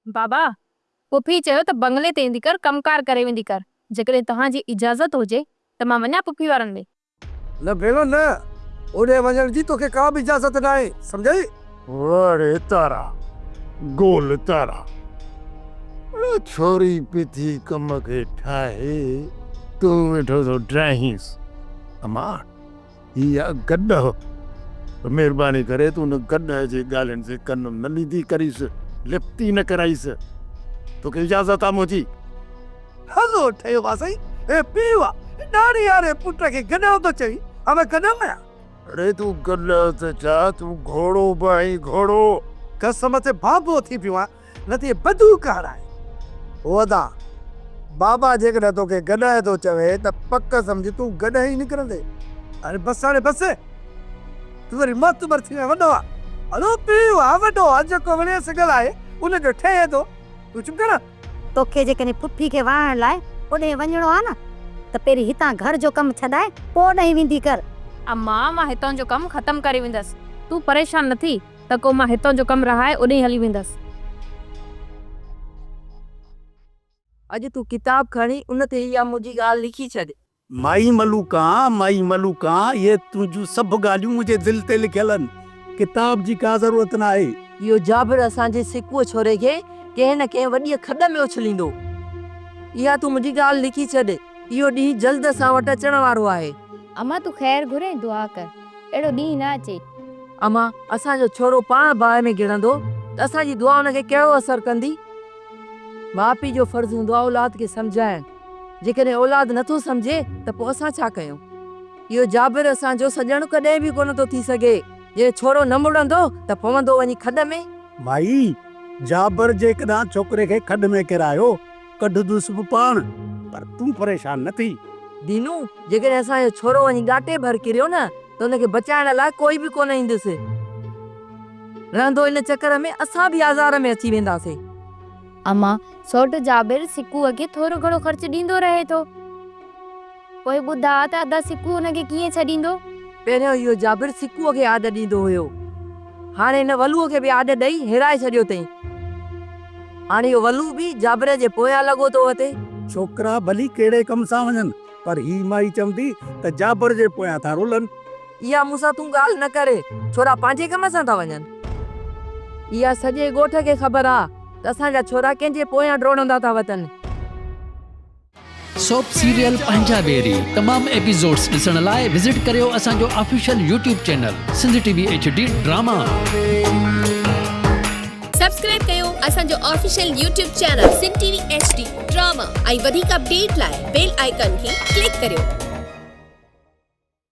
बाबा पुफी चयो त बंगले ते ईंदी कर कमकार करे वेंदी कर। जेकॾहिं तव्हांजी इजाज़त हुजे त मां वञा पुफी वारनि में। न भेणो न, ओॾे वञण जी तोखे का बि इजाज़त न आहे, सम्झई? अरे तारा गोल तारा छोरी पिथी कम के ठाहे तू वेठो तो ड्राहीस। अम्मा या गड्ढ मेहरबानी करे तू न गड्ढ जे ॻाल्हियुनि से कन न लीधी करीस, लिफ्टी न कराईस। तोखे इजाज़त आहे मुंहिंजी? हलो ठहियो आहे साईं। ए पीउ आहे ॾाढी यारे पुट खे गॾो थो चई, हमें गॾो आया। अरे तू गॾ त छा, तू घोड़ो भाई घोड़ो। कसम से बाबो थी पियो आहे, न त बदूकार आहे। वदा बाबा जेकॾहिं तोखे गॾाए थो चवे त पक सम्झ तूं गॾ ई निकिरंदे। अरे बस हाणे बस, तूं वरी मत बर थी वॾो आहे। हलो पीउ आहे वॾो आहे, जेको वणे सघल आहे उनजो ठहे थो। तूं चुप कर। तोखे जेकॾहिं पुफी खे वाहण लाइ ओॾे वञिणो आहे न त पहिरीं हितां घर जो कमु छॾाए पोइ ॾेई वेंदी कर। अम्मा मां हितां जो कमु ख़तम करे वेंदसि, तूं परेशान न थी त को मां हितां जो कमु रहाए ओॾे हली वेंदसि। अॼु तूं किताब खणी उन ते इहा मुंहिंजी ॻाल्हि लिखी छॾ। माई मलूका ये तुझू सब ॻाल्हियूं मुंहिंजे दिल ते लिखियल आहिनि। किताब जी का ज़रूरत न आहे। इहो जाबिर असांजे सिकुअ छोरे खे कंहिं न कंहिं वॾी खॾ में उछलींदो। इहा तूं मुंहिंजी ॻाल्हि लिखी छॾ। इहो ॾींहुं जल्द असां वटि अचण वारो आहे। अम्मा तूं ख़ैर घुरे दुआ कर, अहिड़ो ॾींहुं न अचे। अम्मा असांजो छोरो पाण बाहि में गिरंदो त असांजी दुआ हुनखे कहिड़ो असरु कंदी? माउ पीउ जो फर्ज़ु हूंदो आहे औलाद खे सम्झाइण। जेकॾहिं औलाद नथो सम्झे त पोइ असां छा कयूं? इहो जाबिर असांजो सॼणु कॾहिं बि कोन थो थी सघे। जे छोरो न मुड़ंदो त पवंदो वञी खॾ में। माई जाबर जेकॾहिं छोकिरे खे खॾ में किरायो कढंदुसि बि पाण, पर तूं परेशान न थी। दीनू जेकॾहिं असांजो छोरो वञी घाटे भर किरियो न त हुनखे बचाइण लाइ कोई बि कोन ईंदुसि। रहंदो इन चकर में असां बि आज़ार में अची वेंदासीं। अम्मा सौट जाबिर सिकूअ खे थोरो घणो ख़र्च ॾींदो रहे थो, पोइ ॿुधा त अदा सिकू हुनखे कीअं छॾींदो? पहिरियों इहो जाबिर सिकुअ खे आॾ ॾींदो हुयो, हाणे हिन वलूअ खे बि आॾ ॾेई हिराए छॾियो अथई। हाणे इहो वलू बि जाबिर जे पोयां लॻो थो वठे। छोकिरा भली कहिड़े कम सां वञनि, पर ही माई चवंदी त जाबर जे पोयां था रुलनि। इहा मूंसां तूं ॻाल्हि न करे, छोरा पंहिंजे कम सां था वञनि। इहा सॼे ॻोठ खे ख़बर आहे त असांजा छोरा कंहिंजे पोयां ड्रोड़ंदा था वतन। सोप सीरियल पंजाबेरी तमाम एपिसोड्स ॾिसण लाइ विज़िट करियो असांजो official YouTube channel Sindhi TV HD drama. Subscribe कयो असांजो official YouTube channel Sindhi TV HD drama ऐं वधीक अपडेट लाइ बेल आइकन खे क्लिक करियो।